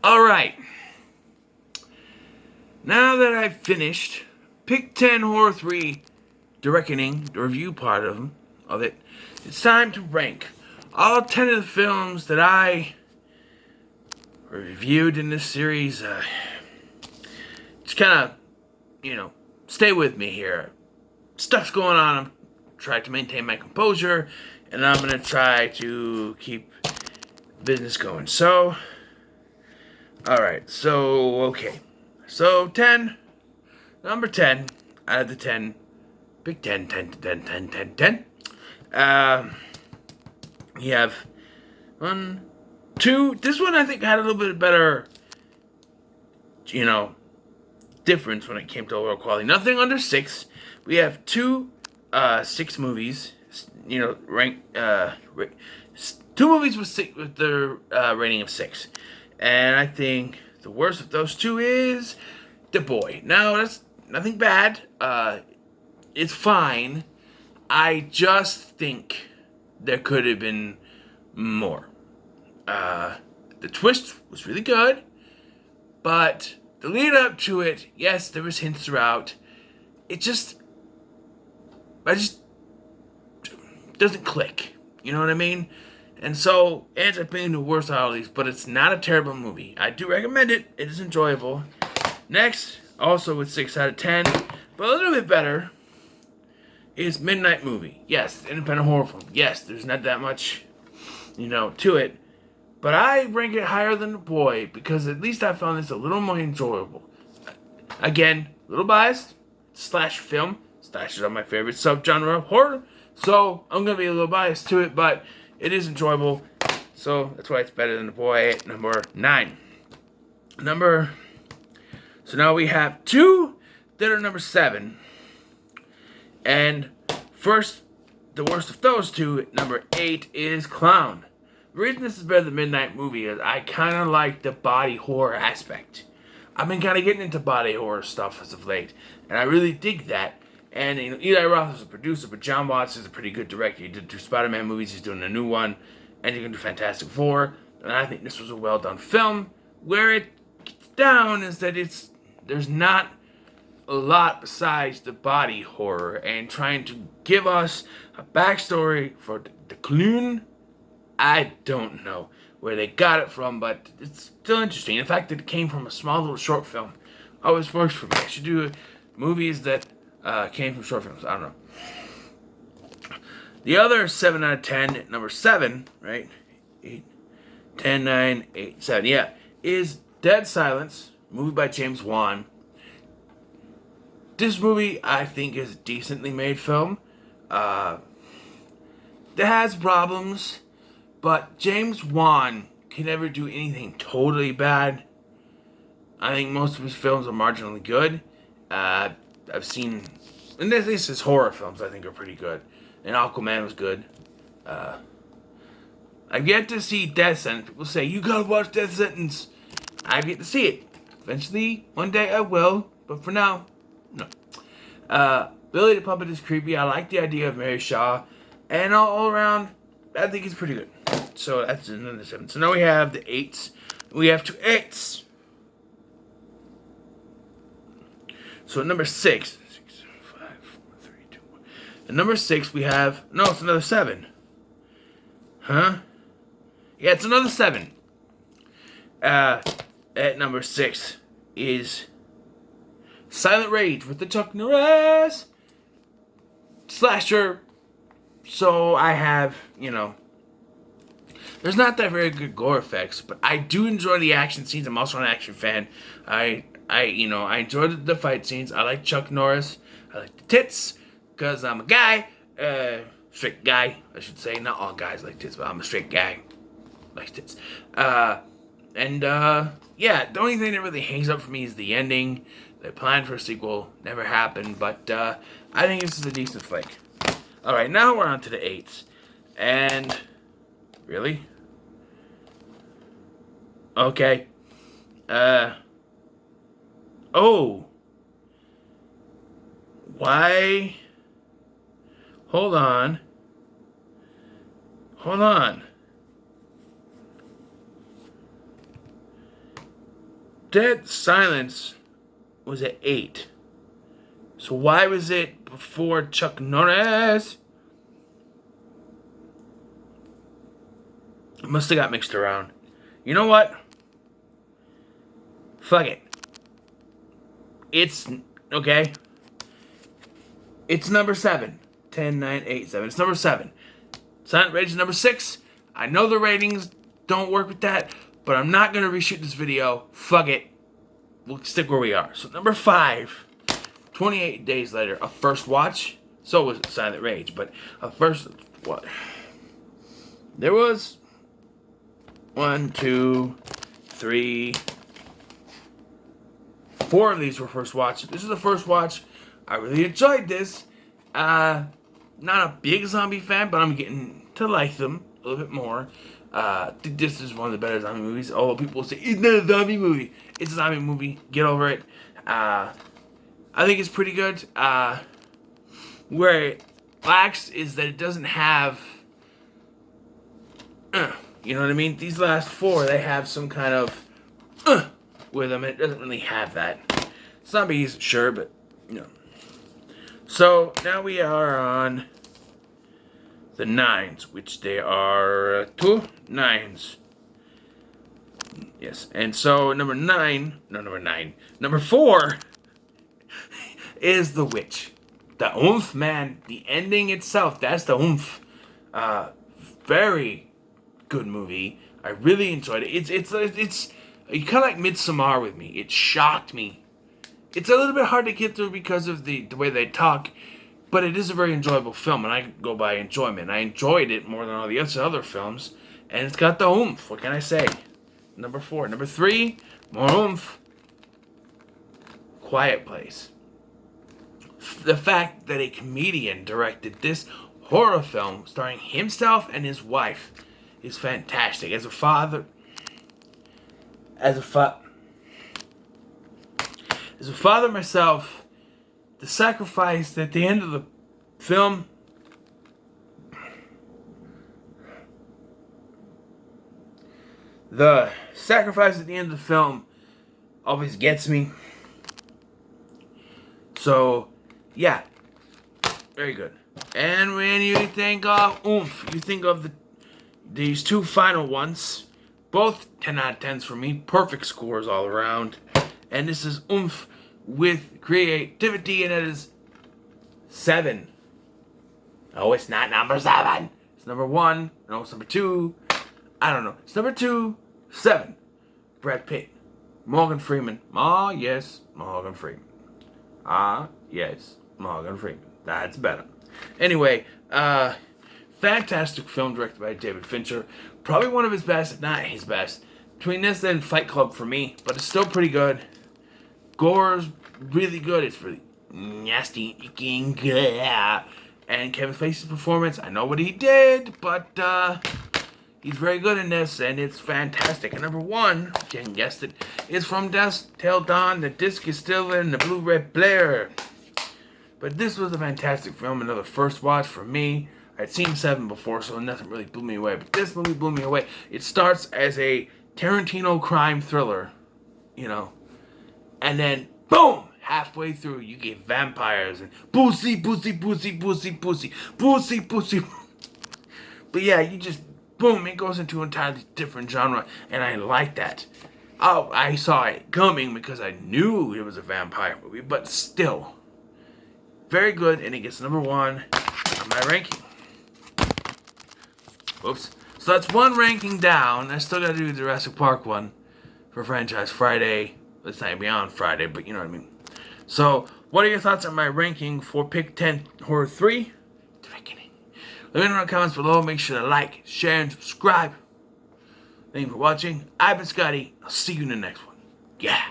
Alright, now that I've finished Pick 10 Horror 3 The Reckoning, the review part of it, it's time to rank all 10 of the films that I reviewed in this series. Just kind of, stay with me here. Stuff's going on. I'm trying to maintain my composure, and I'm going to try to keep business going. So, alright, okay. So, 10, number 10, out of the 10, Big 10, 10, 10, 10, 10, 10. You have 1, 2, this one I think had a little bit better, difference when it came to overall quality. Nothing under 6. We have 2, 6 movies, ranked, 2 movies with the rating of 6. And I think the worst of those 2 is The Boy. Now, that's nothing bad. It's fine. I just think there could have been more. The twist was really good, but the lead up to it, yes, there was hints throughout. I just doesn't click. You know what I mean? And so, it ends up being the worst out of these, but it's not a terrible movie. I do recommend it. It is enjoyable. Next, also with 6 out of 10, but a little bit better, is Midnight Movie. Yes, independent horror film. Yes, there's not that much, to it. But I rank it higher than The Boy because at least I found this a little more enjoyable. Again, a little biased. Slasher film. Slashers are my favorite subgenre of horror. So, I'm going to be a little biased to it, but it is enjoyable. So, that's why it's better than The Boy at number 9. So now we have 2 that are number 7. And first, the worst of those 2, number 8, is Clown. The reason this is better than Midnight Movie is I kind of like the body horror aspect. I've been kind of getting into body horror stuff as of late, and I really dig that. And Eli Roth is a producer, but John Watts is a pretty good director. He did 2 Spider-Man movies, he's doing a new one, and he's going to do Fantastic Four. And I think this was a well-done film. Where it gets down is that there's not a lot besides the body horror, and trying to give us a backstory for the clown. I don't know where they got it from, but it's still interesting. In fact, it came from a small little short film. Always works for me. I should do movies that came from short films. I don't know. The other 7 out of 10, number 7, right? 8, 10, 9, 8, 7, yeah, is Dead Silence, movie by James Wan. This movie, I think, is a decently made film. It has problems, but James Wan can never do anything totally bad. I think most of his films are marginally good. I've seen, and at least his horror films, I think, are pretty good. And Aquaman was good. I've yet to see Death Sentence. People say, you gotta watch Death Sentence. I've yet to see it. Eventually, one day I will, but for now, no. Billy the Puppet is creepy. I like the idea of Mary Shaw. And all around, I think it's pretty good. So that's another 7. So now we have the 8s. We have 2 8s. So number 6. 6, 5, 4, 3, 2, 1. And number 6 we have, no, it's another 7. Huh? Yeah, it's another 7. At number 6 is Silent Rage with the Chuck Norris slasher. So I have, there's not that very good gore effects, but I do enjoy the action scenes. I'm also an action fan. I enjoy the fight scenes. I like Chuck Norris. I like the tits because I'm a guy, straight guy, I should say. Not all guys like tits, but I'm a straight guy. Like tits. Yeah, the only thing that really hangs up for me is the ending. They planned for a sequel, never happened, but I think this is a decent flick. Alright, now we're on to the 8s. And, really? Okay. Oh. Why? Hold on. Dead Silence was at 8. So why was it before Chuck Norris? It must have got mixed around. You know what? Fuck it. It's, okay. It's number 7. 10, 9, 8, 7. It's number 7. Silent Rage is number 6. I know the ratings don't work with that, but I'm not going to reshoot this video. Fuck it. We'll stick where we are. So number 5, 28 days later, a first watch. So was Silent Rage, but a first, what? There was 1, 2, 3, 4 of these were first watch. This is the first watch. I really enjoyed this. Not a big zombie fan, but I'm getting to like them a little bit more. This is one of the better zombie movies. Although people say it's not a zombie movie. It's a zombie movie. Get over it. I think it's pretty good. Where it lacks is that it doesn't have, you know what I mean? These last 4, they have some kind of with them. It doesn't really have that. Zombies, sure, but you know. So now we are on the 9s, which they are 2 9s. Yes, and so number 4 is The Witch. The oomph, man. The ending itself, that's the oomph. Very good movie. I really enjoyed it. It's you kind of like Midsommar with me. It shocked me. It's a little bit hard to get through because of the way they talk, but it is a very enjoyable film, and I go by enjoyment. I enjoyed it more than all the other films, and it's got the oomph. What can I say? Number 4. Number 3, more oomph. Quiet Place. The fact that a comedian directed this horror film starring himself and his wife is fantastic. As a father myself, the sacrifice at the end of the film, always gets me. So, yeah, very good. And when you think of oomph, you think of these 2 final ones. Both 10 out of 10s for me. Perfect scores all around. And this is oomph with creativity, and it is 7. Oh, it's not number 7. It's number 1. No, it's number 2. I don't know. It's number 2, 7. Brad Pitt. Morgan Freeman. Ah, yes, Morgan Freeman. Ah, yes, Morgan Freeman. That's better. Anyway, fantastic film directed by David Fincher. Probably one of his best, if not his best. Between this and Fight Club for me, but it's still pretty good. Gore's really good. It's really nasty, icky, good. And Kevin Spacey's performance, I know what he did, but he's very good in this, and it's fantastic. And number 1, if you hadn't guessed it, is From Dusk Till Dawn. The disc is still in the Blu-ray player. But this was a fantastic film, another first watch for me. I'd seen 7 before, so nothing really blew me away. But this movie blew me away. It starts as a Tarantino crime thriller, you know. And then, boom! Halfway through, you get vampires and pussy. But yeah, you just, boom, it goes into an entirely different genre. And I like that. Oh, I saw it coming because I knew it was a vampire movie. But still, very good. And it gets number 1 on my ranking. Oops. So that's 1 ranking down. I still gotta do the Jurassic Park one for Franchise Friday. It's not beyond Friday, but you know what I mean. So, what are your thoughts on my ranking for Pick 10 Horror 3? The Reckoning. Let me know in the comments below. Make sure to like, share, and subscribe. Thank you for watching. I've been Scotty. I'll see you in the next one. Yeah.